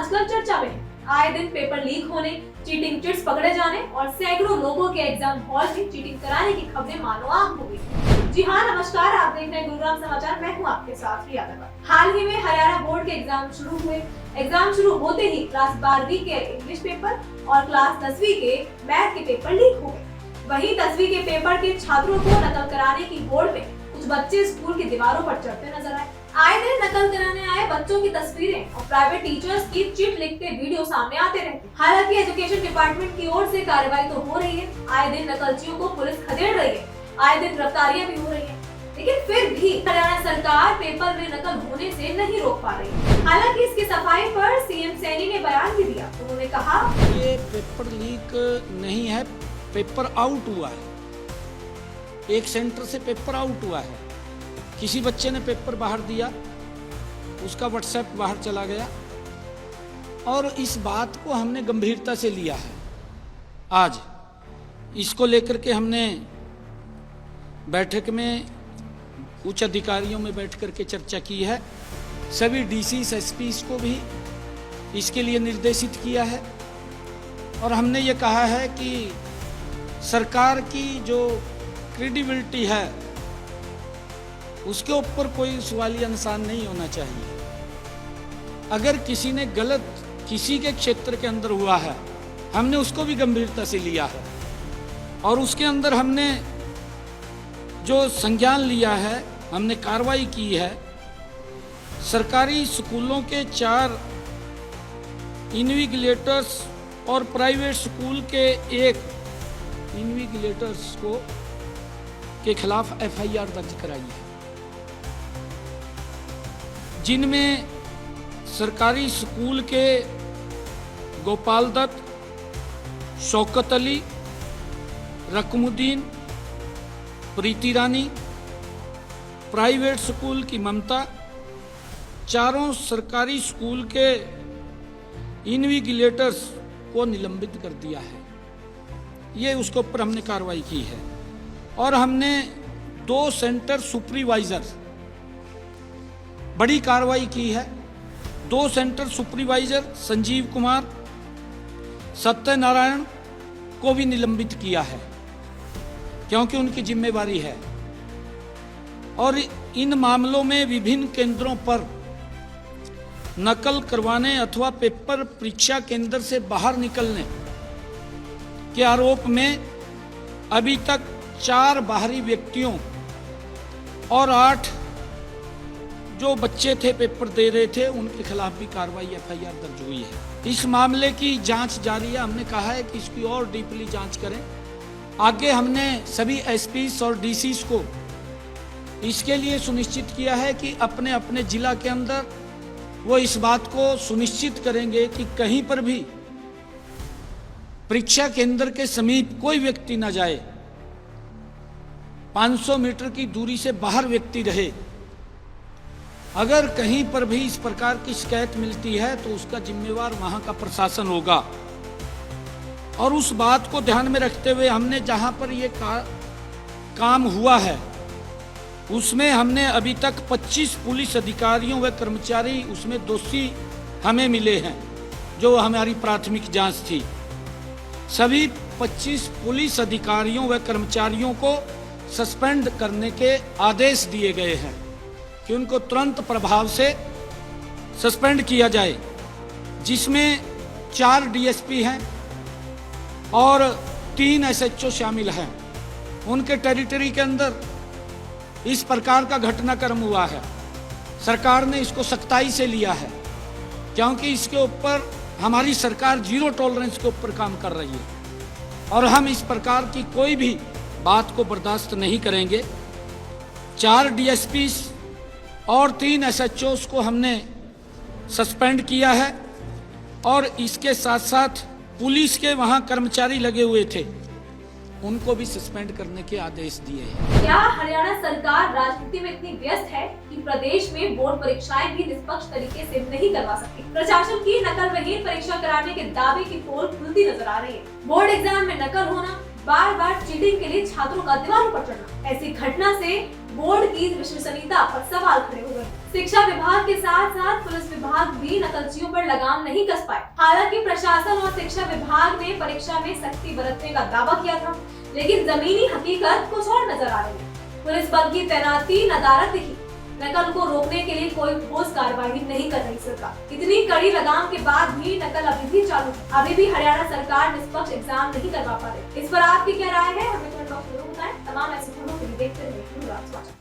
आजकल चर्चा में है। आए दिन पेपर लीक होने, चीटिंग चिट्स पकड़े जाने और सैकड़ों लोगों के एग्जाम हॉल में चीटिंग कराने की खबरें मानो आम हो गई। जी हाँ, नमस्कार, आप देख रहे हैं गुरुग्राम समाचार। मैं हूँ आपके साथ रिया अग्रवाल। हाल ही में हरियाणा बोर्ड के एग्जाम शुरू हुए। एग्जाम शुरू होते ही क्लास 12वीं के इंग्लिश पेपर और क्लास 10वीं के मैथ के पेपर लीक हो गए। वहीं 10वीं के पेपर के छात्रों को नकल कराने की होड़ में कुछ बच्चे स्कूल की दीवारों पर चढ़ते नजर आए। आए दिन नकल कराने आए बच्चों की तस्वीरें और प्राइवेट टीचर्स की चिट लिखते वीडियो सामने आते रहते। हालांकि एजुकेशन डिपार्टमेंट की ओर से कार्रवाई तो हो रही है, आए दिन नकलचियों को पुलिस खदेड़ रही है, आए दिन गिरफ्तारियां भी हो रही है, लेकिन फिर भी हरियाणा सरकार पेपर में नकल होने से नहीं रोक पा रही। हालांकि इसकी सफाई पर सीएम सैनी ने बयान भी दिया। उन्होंने कहा, ये पेपर लीक नहीं है, पेपर आउट हुआ है। एक सेंटर से पेपर आउट हुआ है। किसी बच्चे ने पेपर बाहर दिया, उसका व्हाट्सएप बाहर चला गया और इस बात को हमने गंभीरता से लिया है। आज इसको लेकर के हमने बैठक में उच्च अधिकारियों में बैठ करके चर्चा की है। सभी डीसीस एसपीस को भी इसके लिए निर्देशित किया है और हमने ये कहा है कि सरकार की जो क्रेडिबिलिटी है उसके ऊपर कोई सवालिया निशान नहीं होना चाहिए। अगर किसी ने गलत किसी के क्षेत्र के अंदर हुआ है, हमने उसको भी गंभीरता से लिया है और उसके अंदर हमने जो संज्ञान लिया है, हमने कार्रवाई की है। सरकारी स्कूलों के 4 इन्विजिलेटर्स और प्राइवेट स्कूल के 1 इन्विजिलेटर्स के खिलाफ एफआईआर दर्ज कराई है, जिनमें सरकारी स्कूल के गोपाल दत्त, शौकत अली, रकमुद्दीन, प्रीति रानी, प्राइवेट स्कूल की ममता, चारों सरकारी स्कूल के इन्विजिलेटर्स को निलंबित कर दिया है। ये उसके ऊपर हमने कार्रवाई की है और हमने 2 सेंटर सुपरवाइजर बड़ी कार्रवाई की है। 2 सेंटर सुपरवाइजर संजीव कुमार, सत्यनारायण को भी निलंबित किया है क्योंकि उनकी जिम्मेवारी है। और इन मामलों में विभिन्न केंद्रों पर नकल करवाने अथवा पेपर परीक्षा केंद्र से बाहर निकलने के आरोप में अभी तक 4 बाहरी व्यक्तियों और 8 जो बच्चे थे पेपर दे रहे थे उनके खिलाफ भी कार्रवाई एफआईआर दर्ज हुई है। इस मामले की जांच जारी है। हमने कहा है कि इसकी और डीपली जांच करें। आगे हमने सभी एसपीस और डीसीस को इसके लिए सुनिश्चित किया है कि अपने अपने जिला के अंदर वो इस बात को सुनिश्चित करेंगे कि कहीं पर भी परीक्षा केंद्र के समीप कोई व्यक्ति न जाए, 500 मीटर की दूरी से बाहर व्यक्ति रहे। अगर कहीं पर भी इस प्रकार की शिकायत मिलती है तो उसका जिम्मेवार वहां का प्रशासन होगा। और उस बात को ध्यान में रखते हुए हमने जहां पर ये काम हुआ है उसमें हमने अभी तक 25 पुलिस अधिकारियों व कर्मचारी उसमें दोषी हमें मिले हैं, जो हमारी प्राथमिक जांच थी। सभी 25 पुलिस अधिकारियों व कर्मचारियों को सस्पेंड करने के आदेश दिए गए हैं कि उनको तुरंत प्रभाव से सस्पेंड किया जाए, जिसमें 4 डीएसपी हैं और 3 एसएचओ शामिल हैं। उनके टेरिटरी के अंदर इस प्रकार का घटनाक्रम हुआ है। सरकार ने इसको सख्ताई से लिया है क्योंकि इसके ऊपर हमारी सरकार 0 टॉलरेंस के ऊपर काम कर रही है और हम इस प्रकार की कोई भी बात को बर्दाश्त नहीं करेंगे। 4 डीएसपीस और 3 एसएचओस को हमने सस्पेंड किया है और इसके साथ साथ पुलिस के वहां कर्मचारी लगे हुए थे, उनको भी सस्पेंड करने के आदेश दिए हैं। क्या हरियाणा सरकार राजनीति में इतनी व्यस्त है कि प्रदेश में बोर्ड परीक्षाएं भी निष्पक्ष तरीके से नहीं करवा सकती? प्रशासन की नकल रहित परीक्षा कराने के दावे की पोल खुलती नजर आ रही है। बोर्ड एग्जाम में नकल होना, बार बार चीटिंग के लिए छात्रों का दीवारों पर चढ़ना, ऐसी घटना से बोर्ड की विश्वसनीयता पर सवाल खड़े हो गए। शिक्षा विभाग के साथ साथ पुलिस विभाग भी नकलचियों पर लगाम नहीं कस पाए। हालांकि प्रशासन और शिक्षा विभाग ने परीक्षा में सख्ती बरतने का दावा किया था, लेकिन जमीनी हकीकत कुछ और नजर आ रही है। पुलिस बल की तैनाती, नदारत ही नकल को रोकने के लिए कोई ठोस कार्रवाई नहीं कर रही सरकार। इतनी कड़ी लगाम के बाद भी नकल अभी भी चालू है। अभी भी हरियाणा सरकार निष्पक्ष एग्जाम नहीं करवा पा रही। इस पर आपकी क्या राय है, हमें कमेंट बॉक्स में बताएं। तमाम ऐसी खबरों के लिए देखते रहिए गुरुग्राम समाचार।